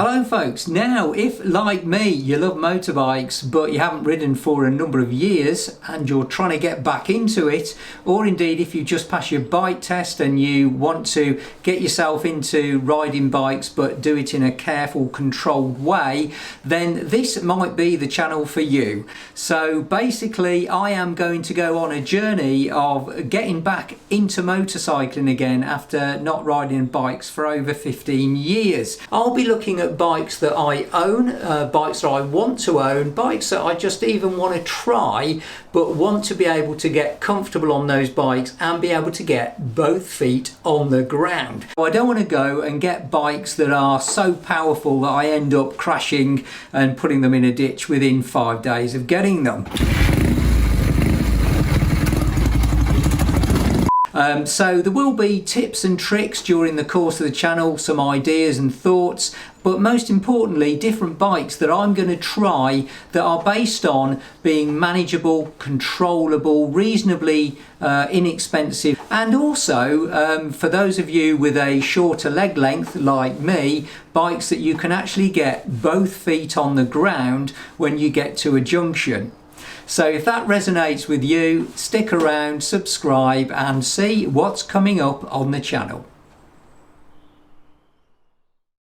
Hello folks, now if like me you love motorbikes but you haven't ridden for a number of years and you're trying to get back into it, or indeed if you just passed your bike test and you want to get yourself into riding bikes but do it in a careful, controlled way, then this might be the channel for you. So basically I am going to go on a journey of getting back into motorcycling again after not riding bikes for over 15 years. I'll be looking at bikes that I own, bikes that I want to own, bikes that I just even want to try but want to be able to get comfortable on those bikes and be able to get both feet on the ground. I don't want to go and get bikes that are so powerful that I end up crashing and putting them in a ditch within 5 days of getting them. So there will be tips and tricks during the course of the channel, some ideas and thoughts, but most importantly different bikes that I'm going to try that are based on being manageable, controllable, reasonably inexpensive, and also for those of you with a shorter leg length like me, bikes that you can actually get both feet on the ground when you get to a junction. So if that resonates with you, stick around, subscribe and see what's coming up on the channel.